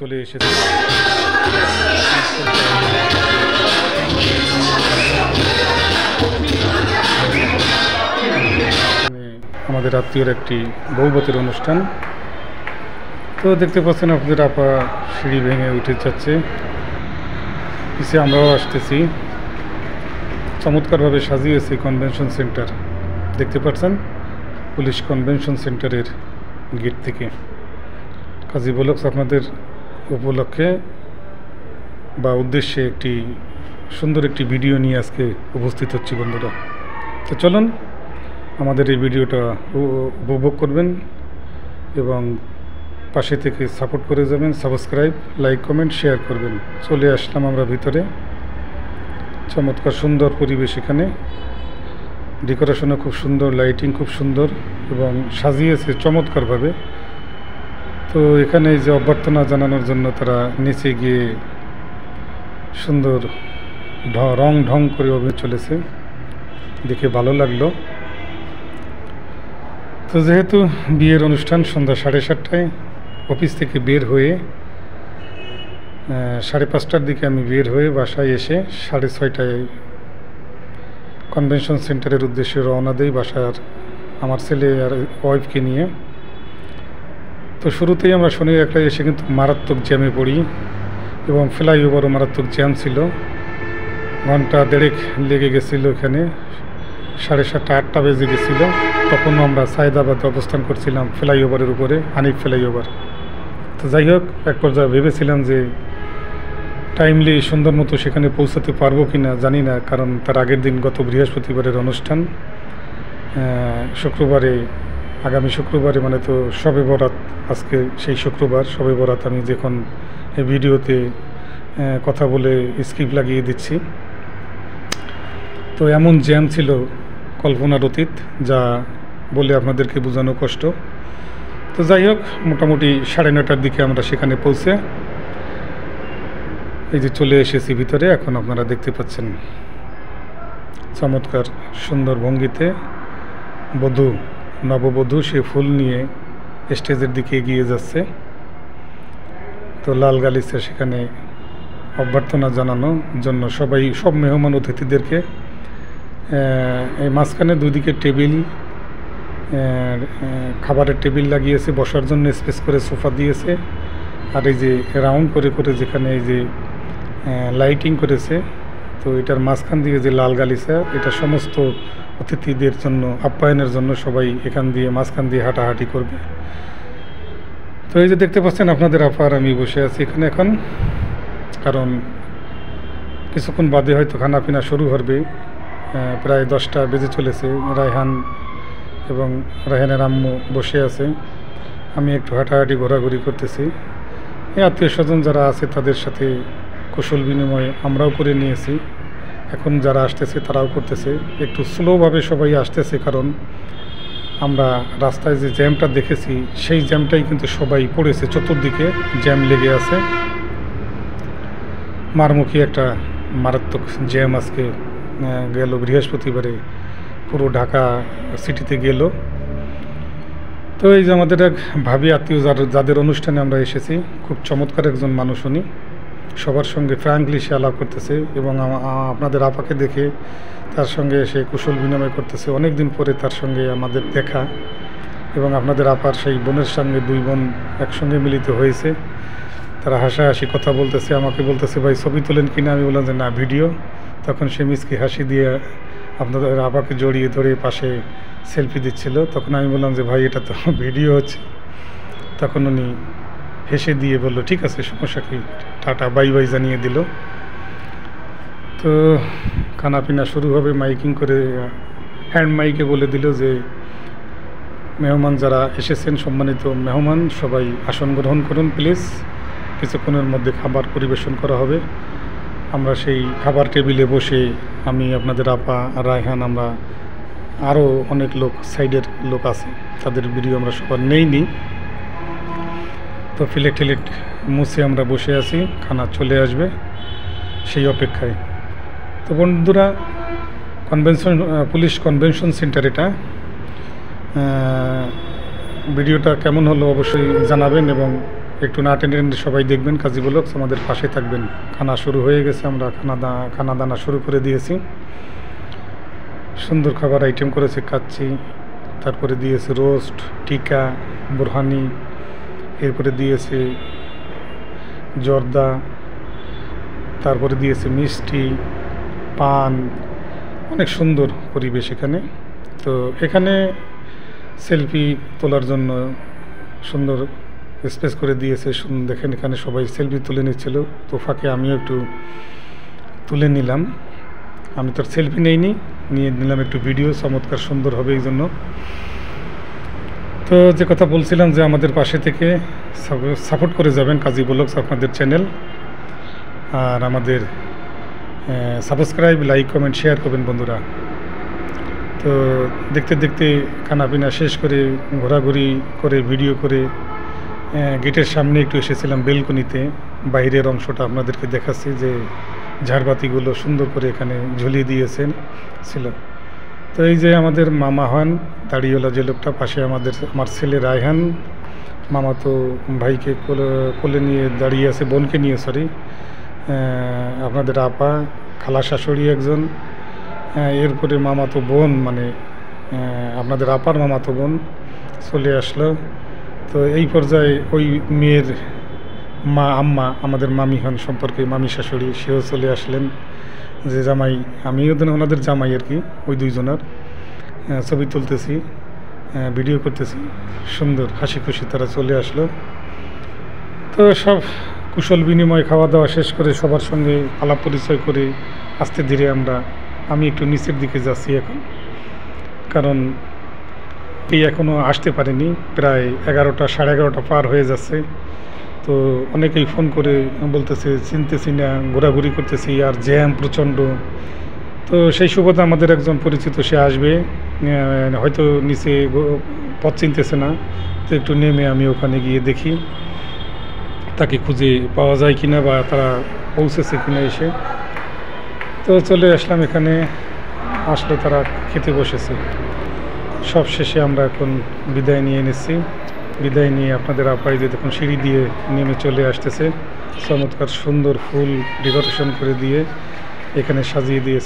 চলে এসেছি। আমাদের আত্মীয়ের একটি বৌভাতের অনুষ্ঠান। তো দেখতে পাচ্ছেন আপনাদের আপা সিঁড়ি ভেঙে উঠে যাচ্ছে, পিছিয়ে আমরাও আসতেছি। চমৎকারভাবে সাজিয়েছে কনভেনশন সেন্টার, দেখতে পাচ্ছেন পুলিশ কনভেনশন সেন্টারের গেট থেকে। কাজী ব্লগস আপনাদের উপলক্ষে বা উদ্দেশ্যে একটি সুন্দর একটি ভিডিও নিয়ে আজকে উপস্থিত হচ্ছি বন্ধুরা। তো চলুন আমাদের এই ভিডিওটা উপভোগ করবেন এবং পাশে থেকে সাপোর্ট করে যাবেন, সাবস্ক্রাইব, লাইক, কমেন্ট, শেয়ার করবেন। চলে আসলাম আমরা ভিতরে। চমৎকার সুন্দর পরিবেশ, এখানে ডেকোরেশনও খুব সুন্দর, লাইটিং খুব সুন্দর এবং সাজিয়েছে চমৎকারভাবে। তো এখানে যে অভ্যর্থনা জানানোর জন্য তারা নিচে গিয়ে সুন্দর রং ঢং করে চলেছে, দেখে ভালো লাগলো। তো যেহেতু বিয়ের অনুষ্ঠান সন্ধ্যা 7:30টায়, অফিস থেকে বের হয়ে 5:30টার দিকে আমি বের হয়ে বাসায় এসে 6:30টায় কনভেনশন সেন্টারের উদ্দেশ্যে রওনা দেই বাসার আমার ছেলে আর ওয়াইফকে নিয়ে। তো শুরুতেই আমরা শনিবার এসে কিন্তু মারাত্মক জ্যামে পড়ি এবং ফ্লাইওভারও মারাত্মক জ্যাম ছিল, ঘন্টা দেড়েক লেগে গেছিলো। এখানে 7:30 8টা বেজে গেছিলো। তখনও আমরা সায়দাবাদে অবস্থান করছিলাম ফ্লাইওভারের উপরে, হানিফ ফ্লাইওভার। তো যাই হোক, এক পর্যায়ে ভেবেছিলাম যে টাইমলি সুন্দর মতো সেখানে পৌঁছাতে পারবো কি না জানি না, কারণ তার আগের দিন গত বৃহস্পতিবারের অনুষ্ঠান, শুক্রবারে, আগামী শুক্রবারে মানে তো শবে বরাত, আজকে সেই শুক্রবার শবে বরাত। আমি যখন এই ভিডিওতে কথা বলে স্ক্রিপ্ট লাগিয়ে দিচ্ছি, তো এমন জ্যাম ছিল কল্পনার অতীত, যা বলে আপনাদেরকে বোঝানো কষ্ট। তো যাই হোক, মোটামুটি 9:30টার দিকে আমরা সেখানে পৌঁছে এই যে চলে এসেছি ভিতরে। এখন আপনারা দেখতে পাচ্ছেন চমৎকার সুন্দর ভঙ্গিতে নববধূ সে ফুল নিয়ে স্টেজের দিকে এগিয়ে যাচ্ছে। তো লাল গালিচা সেখানে অভ্যর্থনা জানানোর জন্য সব মেহমান অতিথিদেরকে এই মাঝখানে দুদিকে টেবিল, খাবারের টেবিল লাগিয়েছে, বসার জন্য স্পেস করে সোফা দিয়েছে। আর এই যে রাউন্ড করে করে যেখানে এই যে লাইটিং করেছে, তো এটার মাঝখান দিয়ে যে লাল গালিচা, এটা সমস্ত অতিথিদের জন্য আপ্যায়নের জন্য সবাই এখান দিয়ে মাঝখান দিয়ে হাঁটাহাঁটি করবে। তো এই যে দেখতে পাচ্ছেন আপনাদের আপার আমি বসে আছি এখানে এখন, কারণ কিছুক্ষণ বাদে হয়তো খানা পিনা শুরু হবে। প্রায় 10টা বেজে চলেছে। রায়হান এবং রায়হানের আম্মু বসে আছে, আমি একটু হাঁটাহাঁটি ঘোরাঘুরি করতেছি। এই আত্মীয় স্বজন যারা আছে তাদের সাথে কুশল বিনিময় আমরাও করে নিয়েছি। এখন যারা আসতেছে তারাও করতেছে, একটু স্লোভাবে সবাই আসতেছে, কারণ আমরা রাস্তায় যে জ্যামটা দেখেছি সেই জ্যামটাই কিন্তু সবাই পড়েছে, চতুর্দিকে জ্যাম লেগে আছে। মারমুখী একটা মারাত্মক জ্যাম আজকে গেল বৃহস্পতিবারে পুরো ঢাকা সিটিতে গেল। তো এই যে আমাদের এক ভাবি আত্মীয় যাদের অনুষ্ঠানে আমরা এসেছি, খুব চমৎকার একজন মানুষ উনি, সবার সঙ্গে ফ্র্যাঙ্কলি সে আলাপ করতেছে এবং আপনাদের আপাকে দেখে তার সঙ্গে সে কুশল বিনিময় করতেছে। অনেক দিন পরে তার সঙ্গে আমাদের দেখা এবং আপনাদের আপার সেই বোনের সঙ্গে 2 বোন একসঙ্গে মিলিত হয়েছে। তারা হাসাহাসি কথা বলতেছে, আমাকে বলতেছে ভাই ছবি তোলেন কিনা। আমি বললাম যে না, ভিডিও। তখন সে মিসকে হাসি দিয়ে আপনাদের আপাকে জড়িয়ে ধরে পাশে সেলফি দিচ্ছিল। তখন আমি বললাম যে ভাই এটা তো ভিডিও হচ্ছে। তখন উনি হেসে দিয়ে বলল ঠিক আছে, সমস্যা কি, টাটা বাই বাই জানিয়ে দিল। তো খানা পিনা শুরু হবে, মাইকিং করে হ্যান্ড মাইকে বলে দিল যে মেহমান যারা এসেছেন, সম্মানিত মেহমান, সবাই আসন গ্রহণ করুন প্লিজ, কিছুক্ষণের মধ্যে খাবার পরিবেশন করা হবে। আমরা সেই খাবার টেবিলে বসে আমি, আপনাদের আপা, রায়হান, আমরা আরও অনেক লোক, সাইডের লোক আছে, তাদের ভিডিও আমরা সবার নেইনি। তো প্লেট মুছে আমরা বসে আছি, খানা চলে আসবে সেই অপেক্ষায়। তো বন্ধুরা, পুলিশ কনভেনশন সেন্টার, এটা ভিডিওটা কেমন হলো অবশ্যই জানাবেন এবং একটু না টেনে সবাই দেখবেন কাজী ব্লগস, আমাদের পাশে থাকবেন। খানা শুরু হয়ে গেছে, আমরা খানা দানা শুরু করে দিয়েছি। সুন্দর খাবার আইটেম করেছে, খাচ্ছি। তারপরে দিয়েছে রোস্ট, টিকা, বোরহানি, এরপরে দিয়েছে জর্দা, তারপরে দিয়েছে মিষ্টি, পান। অনেক সুন্দর পরিবেশ এখানে। তো এখানে সেলফি তোলার জন্য সুন্দর স্পেস করে দিয়েছে। দেখেন এখানে সবাই সেলফি তুলে নিচ্ছিল, তো ফাঁকে আমিও একটু তুলে নিলাম। আমি তো সেলফি নিয়ে নিলাম একটু ভিডিও, চমৎকার সুন্দর হবে এই জন্য। তো যে কথা বলছিলাম যে আমাদের পাশে থেকে সাপোর্ট করে যাবেন কাজী ব্লগস আপনাদের চ্যানেল, আর আমাদের সাবস্ক্রাইব, লাইক, কমেন্ট, শেয়ার করবেন বন্ধুরা। তো দেখতে দেখতে খানাপিনা শেষ করে ঘোরাঘুরি করে ভিডিও করে গেটের সামনে একটু এসেছিলাম বেলকনিতে। বাইরের অংশটা আপনাদেরকে দেখাচ্ছি যে ঝাড়বাতিগুলো সুন্দর করে এখানে ঝুলিয়ে দিয়েছেন ছিল। তো এই যে আমাদের মামা হন দাড়িওয়ালা যে লোকটা, পাশে আমার ছেলে রায়হান, মামাতো ভাইকে কোলে নিয়ে দাঁড়িয়ে আছে, বোনকে নিয়ে সরি, আপনাদের আপা, খালা শাশুড়ি একজন, এরপরে মামাতো বোন মানে আপনাদের আপার মামাতো বোন চলে আসলো। তো এই পর্যায়ে ওই মেয়ের আম্মা, আমাদের মামি হন সম্পর্কে মামি শাশুড়ি, সেও চলে আসলেন। যে জামাই, আমিও ওনাদের জামাই আর কি, ওই দুইজনের ছবি তুলতেছি, ভিডিও করতেছি। সুন্দর হাসি খুশি তারা চলে আসলো। তো সব কুশল বিনিময়, খাওয়া দাওয়া শেষ করে সবার সঙ্গে আলাপ পরিচয় করে আস্তে ধীরে আমি একটু নিচের দিকে যাচ্ছি এখন, কারণ এখনও আসতে পারিনি, প্রায় 11টা, সাড়ে 11টা পার হয়ে যাচ্ছে। তো অনেকেই ফোন করে বলতেছে চিনতেছি না, ঘোরাঘুরি করতেছি, আর জ্যাম প্রচণ্ড। তো সেই সুবাদে আমাদের একজন পরিচিত সে আসবে, হয়তো নিচে পথ চিনতেছে না, তো একটু নেমে আমি ওখানে গিয়ে দেখি তাকে খুঁজে পাওয়া যায় কিনা বা তারা পৌঁছেছে কিনা এসে। তো চলে আসলাম এখানে, আসলে তারা খেতে বসেছে। সব শেষে আমরা এখন বিদায় নিয়ে নিচ্ছি। বিদায় নিয়ে আপনাদের আপাই যে দেখুন সিঁড়ি দিয়ে নেমে চলে আসতেছে, চমৎকার সুন্দর ফুল ডেকোরেশন করে দিয়ে এখানে সাজিয়ে দিয়েছে।